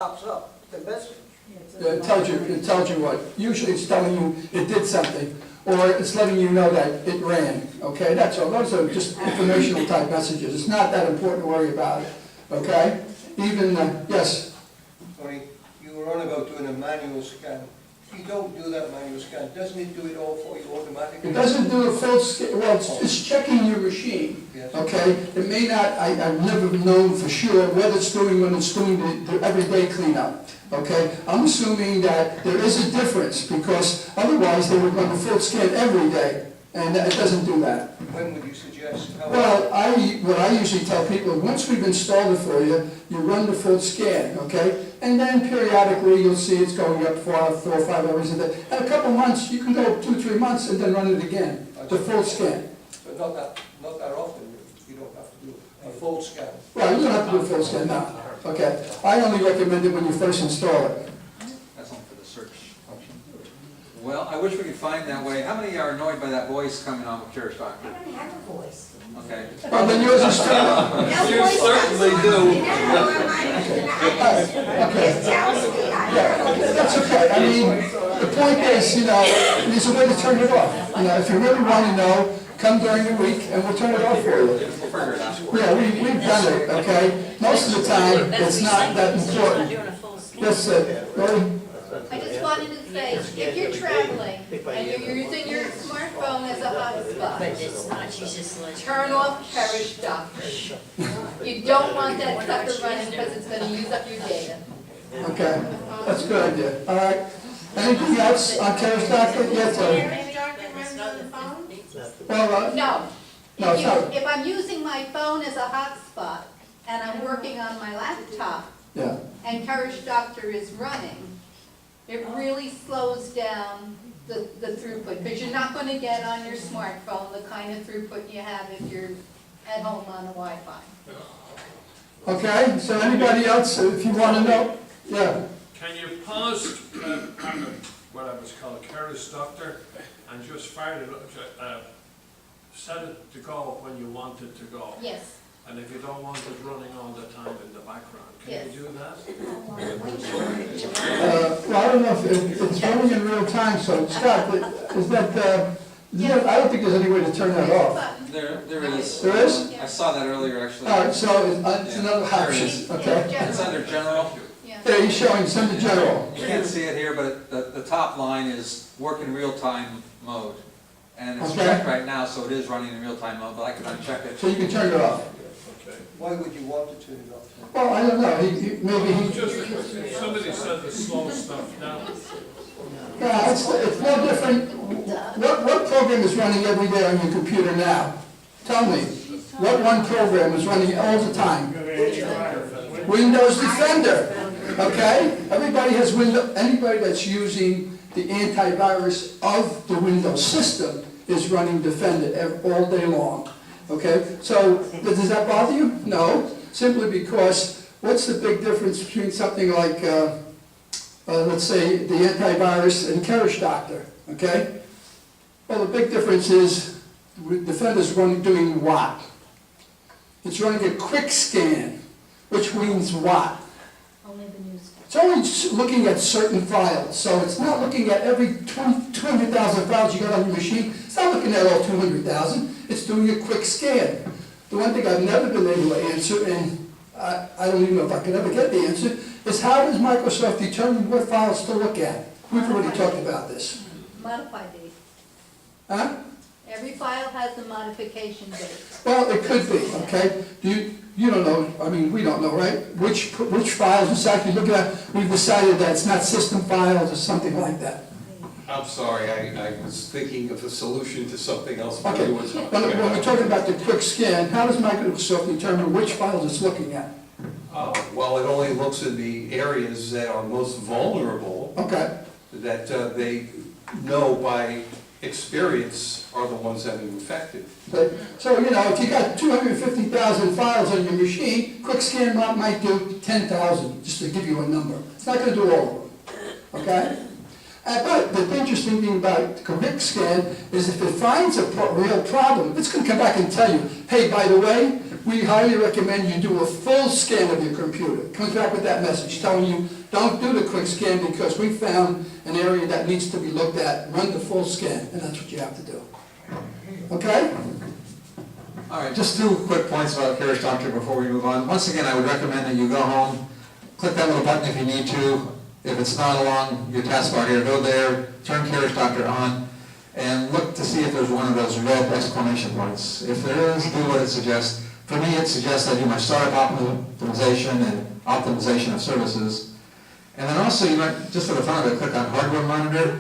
pops up, the message. It tells you what. Usually it's telling you it did something, or it's letting you know that it ran, okay? That's all. Those are just informational type messages. It's not that important to worry about it, okay? Even, yes? Tony, you were on about doing a manual scan. If you don't do that manual scan, doesn't it do it all for you automatically? It doesn't do a full scan, well, it's checking your machine, Yes. okay? It may not, I've never known for sure what it's doing when it's doing the everyday cleanup, okay? I'm assuming that there is a difference, because otherwise they would run a full scan every day, and it doesn't do that. When would you suggest? How Well, what I usually tell people, once we've installed it for you, you run the full scan, okay? And then periodically, you'll see it's going up 4 or 5 hours a day. In a couple months, you can go 2 or 3 months and then run it again, the full scan. But not that often, you don't have to do a full scan. Well, you don't have to do a full scan now, okay? I only recommend it when you first install it. That's only for the search function. Well, I wish we could find that way. How many are annoyed by that voice coming on with Curious Doctor? I don't have a voice. Okay. Well, then yours is turned on. You certainly do. It tells me, I Yeah, don't know. that's okay. I mean, the point is, there's a way to turn it off. If you really want to know, come during the week and we'll turn it off for you. We'll figure it out. Yeah, we've done it, okay? Most of the time, it's not that important. That's it. Really? I just wanted to say, if you're traveling and you're using your smartphone as a But hotspot, it's not, she's just like. turn off Parish Doctor. You don't want that sucker running because it's gonna use up your data. Okay, that's a good idea. All right. Anything else on Terrace Doctor? Yes, sir. Parish doctor runs on the phone? Well, No. No, it's not. If I'm using my phone as a hotspot and I'm working on my laptop yeah, and Parish Doctor is running, it really slows down the throughput, because you're not gonna get on your smartphone the kind of throughput you have if you're at home on the Wi-Fi. okay, so anybody else, if you want to know? Yeah, Can you pause what I was called Keris Doctor and just fire it up, set it to go when you want it to go? Yes, And if you don't want it running all the time in the background, can you do that? well, I don't know if it's running in real time, so Scott, is that, I don't think there's any way to turn that off. button. There is. There is? I saw that earlier, actually. All right, so it's another option, okay? It's under general. Yeah. Yeah, he's showing some of general. You can't see it here, but the top line is work in real-time mode. And it's Okay. checked right now, so it is running in real-time mode, but I can uncheck it. So you can turn it off. Why would you want to turn it off? Well, I don't know, maybe he, Just, somebody said to slow stuff down. yeah, it's no different. What program is running every day on your computer now? Tell me. What one program is running all the time? Windows Defender, okay? Everybody has anybody that's using the antivirus of the Windows system is running Defender all day long, okay? So, does that bother you? No, simply because what's the big difference between something like, let's say, the antivirus and Keris Doctor, okay? Well, the big difference is Defender's doing what? It's running a quick scan, which means what? Only the news. It's only looking at certain files, so it's not looking at every 200,000 files you got on your machine. It's not looking at all 200,000. It's doing a quick scan. The one thing I've never been able to answer, and I don't even know if I can ever get the answer, is how does Microsoft determine what files to look at? We've already talked about this. Modify date. Huh? Every file has a modification date. Well, it could be, okay? You don't know, I mean, we don't know, right? Which files it's actually looking at. We've decided that it's not system files or something like that. I'm sorry, I was thinking of a solution to something else. but Okay, it was- when we're talking about the quick scan, how does Microsoft determine which files it's looking at? Well, it only looks in the areas that are most vulnerable, Okay, that they know by experience are the ones that are infected. so, if you got 250,000 files on your machine, quick scan might do 10,000, just to give you a number. It's not gonna do all of them, okay? But the interesting thing about quick scan is if it finds a real problem, it's gonna come back and tell you, hey, by the way, we highly recommend you do a full scan of your computer. It comes back with that message telling you, don't do the quick scan because we found an area that needs to be looked at. Run the full scan, and that's what you have to do. Okay? All right, just 2 quick points about Curious Doctor before we move on. Once again, I would recommend that you go home, click that little button if you need to. If it's not along your taskbar here, go there, turn Curious Doctor on, and look to see if there's one of those red exclamation points. If there is, do what it suggests. For me, it suggests I do my startup optimization and optimization of services. And then also, you might, just for the fun of it, click on Hardware Monitor.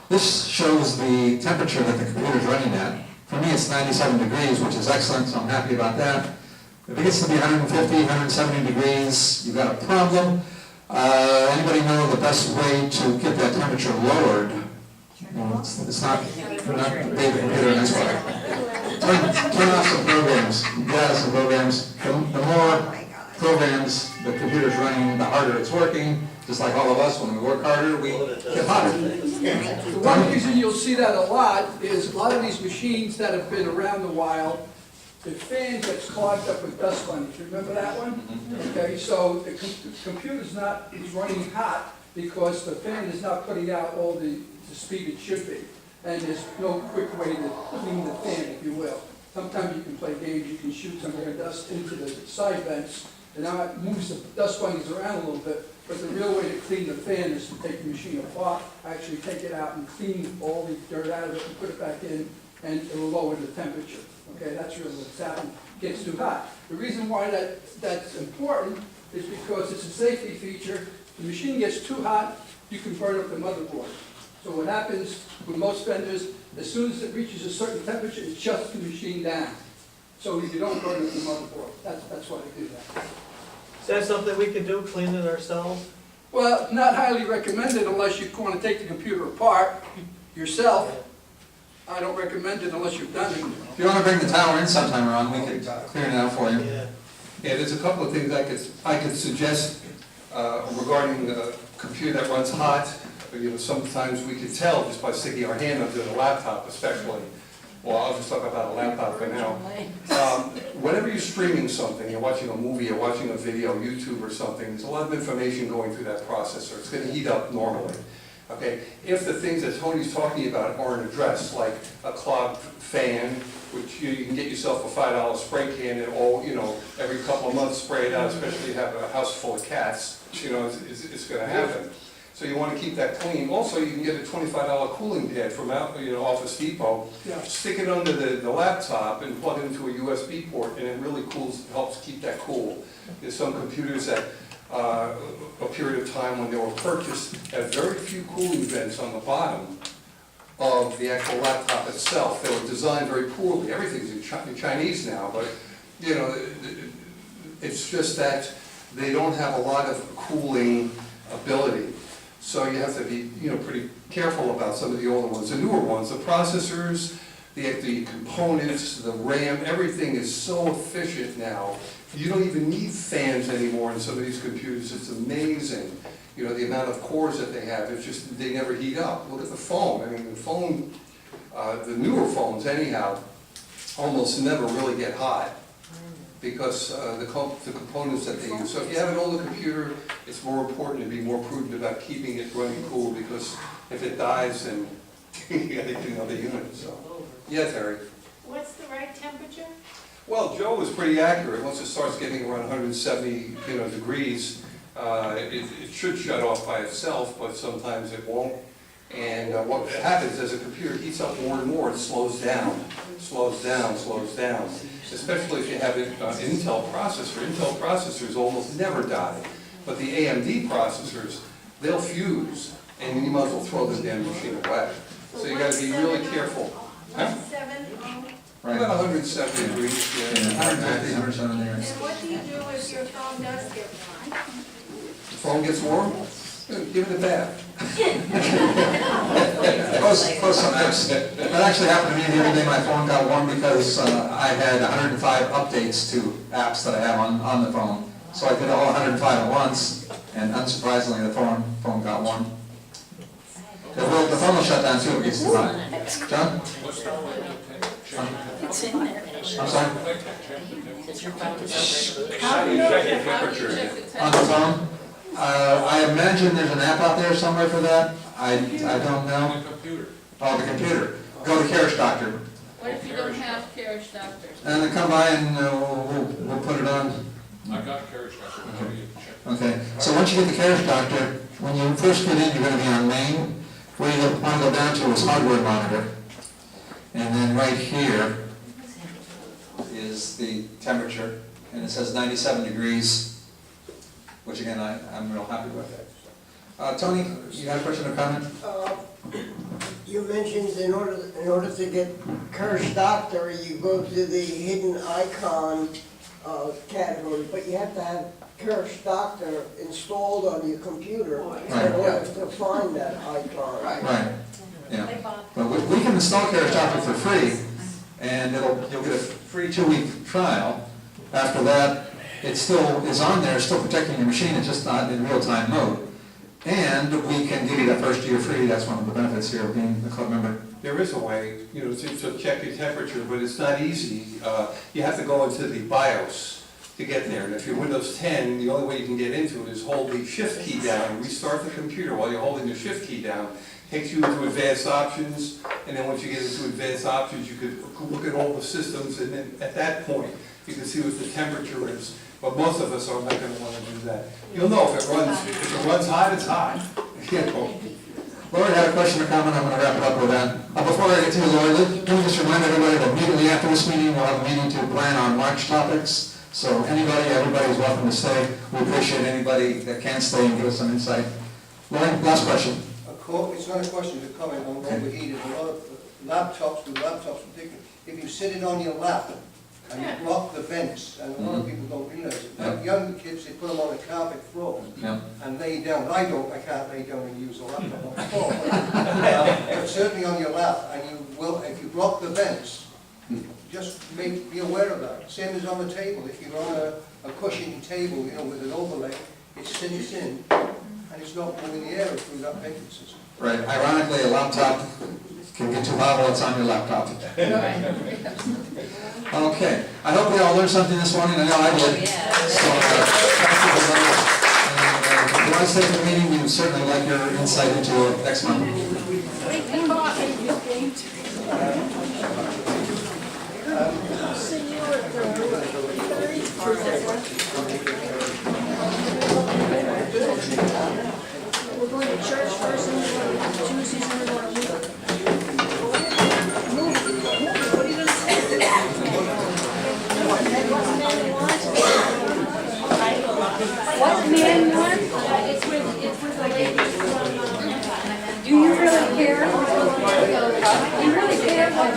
This shows the temperature that the computer's running at. For me, it's 97 degrees, which is excellent, so I'm happy about that. If it gets to be 150, 170 degrees, you've got a problem. Anybody know the best way to get that temperature lowered? No, it's not David Computer next one. Turn off some programs. Yeah, some programs. The more programs the computer's running, the harder it's working. Just like all of us, when we work harder, we get hotter. The one reason you'll see that a lot is a lot of these machines that have been around a while, the fan gets clogged up with dust bunnies. Remember that one? Okay, so the computer's not, it's running hot because the fan is not putting out all the speed it should be. And there's no quick way to clean the fan, if you will. Sometimes you can play games, you can shoot some air dust into the side vents, and now it moves the dust bunnies around a little bit. But the real way to clean the fan is to take the machine apart, actually take it out and clean all the dirt out of it and put it back in, and it will lower the temperature. Okay, that's really what's happening. It gets too hot. The reason why that's important is because it's a safety feature. If the machine gets too hot, you can burn up the motherboard. So what happens with most vendors, as soon as it reaches a certain temperature, it shuts the machine down. So you don't burn up the motherboard. That's why they do that. Is that something we can do, clean it ourselves? Well, not highly recommended unless you want to take the computer apart yourself. I don't recommend it unless you've done it. If you want to bring the tower in sometime around, we can clear it out for you. Yeah. Yeah, there's a couple of things I could suggest regarding the computer that runs hot. You know, sometimes we could tell just by sticking our hand under the laptop especially. Well, I'll just talk about a laptop for now. Whenever you're streaming something, you're watching a movie, you're watching a video, YouTube or something, there's a lot of information going through that processor. It's going to heat up normally. Okay, if the things that Tony's talking about aren't addressed, like a clogged fan, which you can get yourself a $5 spray can and every couple of months spray it out, especially if you have a house full of cats, it's going to happen. So you want to keep that clean. Also, you can get a $25 cooling pad from Office Depot. Yeah. Stick it under the laptop and plug it into a USB port, and it really helps keep that cool. There's some computers that a period of time when they were purchased had very few cooling vents on the bottom of the actual laptop itself. They were designed very poorly. Everything's in Chinese now, but it's just that they don't have a lot of cooling ability. So you have to be, pretty careful about some of the older ones. The newer ones, the processors, the components, the RAM, everything is so efficient now. You don't even need fans anymore in some of these computers. It's amazing, the amount of cores that they have. It's just, they never heat up. Look at the phone. I mean, the phone, the newer phones anyhow, almost never really get hot because the components that they use. So if you have an older computer, it's more important to be more prudent about keeping it running cool, because if it dies, then you got to get another unit. So, yeah, Terry. What's the right temperature? Well, Joe was pretty accurate. Once it starts getting around 170, degrees, it should shut off by itself, but sometimes it won't. And what happens as a computer heats up more and more, it slows down. Especially if you have an Intel processor. Intel processors almost never die, but the AMD processors, they'll fuse, and you might as well throw the damn machine away. So you got to be really careful. Huh? 170. About 170 degrees. Yeah. 150, 170 there. And what do you do if your phone does get warm? The phone gets warm, give it a bath. Close some apps. That actually happened to me the other day. My phone got warm because I had 105 updates to apps that I have on the phone. So I did all 105 at once, and unsurprisingly, the phone got warm. The phone will shut down too if it gets too hot. John? What's that one? what's in there. I'm sorry? How do you know? On the phone? I imagine there's an app out there somewhere for that. I don't know. Oh, the computer. Go to Carriage Doctor. What if you don't have Carriage Doctor? And then come by and we'll put it on. I got carriage doctor, maybe you check. Okay, so once you get the Carriage Doctor, when you first get in, you're gonna be on main. Where you want to go down to is hardware monitor. And then right here is the temperature, and it says 97 degrees, which again, I'm real happy with. Tony, you got a question or comment? You mentioned in order to get Kirsch Doctor, you go to the hidden icon category, but you have to have Kirsch Doctor installed on your computer in order to find that icon. Right, yeah. But we can install Carriage Doctor for free, and you'll get a free 2-week trial. After that, it still is on there, still protecting your machine, it's just not in real-time mode. And we can give you that first year free, that's one of the benefits here of being a club member. There is a way, to check your temperature, but it's not easy. You have to go into the BIOS to get there. And if you're Windows 10, the only way you can get into it is hold the Shift key down and restart the computer while you're holding the Shift key down. Takes you into advanced options, and then once you get into advanced options, you could look at all the systems, and then at that point, you can see what the temperature is. But most of us are not going to want to do that. You'll know if it runs hot, it's hot. Lori had a question or comment, I'm going to wrap it up with that. Before I get to you, Lori, let me just remind everybody that immediately after this meeting, we'll have a meeting to plan our March topics. So everybody's welcome to stay. We appreciate anybody that can stay and give us some insight. Lori, last question. It's not a question, it's a comment on overheated. A lot of laptops, with laptops in particular, if you sit it on your lap and you block the vents, and a lot of people don't realize it. Like younger kids, they put them on a carpet floor and lay down. I can't lay down and use a laptop on the floor. But certainly on your lap, and if you block the vents, just be aware of that. Same as on the table. If you're on a cushiony table, with an overlay, it sinks in, and it's not moving the air through that venting system. Right, ironically, a laptop can get too hot while it's on your laptop. Okay, I hope we all learned something this morning, I know I did. So, thank you very much. And if you want to stay for the meeting, we would certainly like your insight into it next month. We're going to church first, and we're going to Tuesdays, and we're going to move. What are you going to say? What's the man want? It's with the ladies. Do you really care? You really care what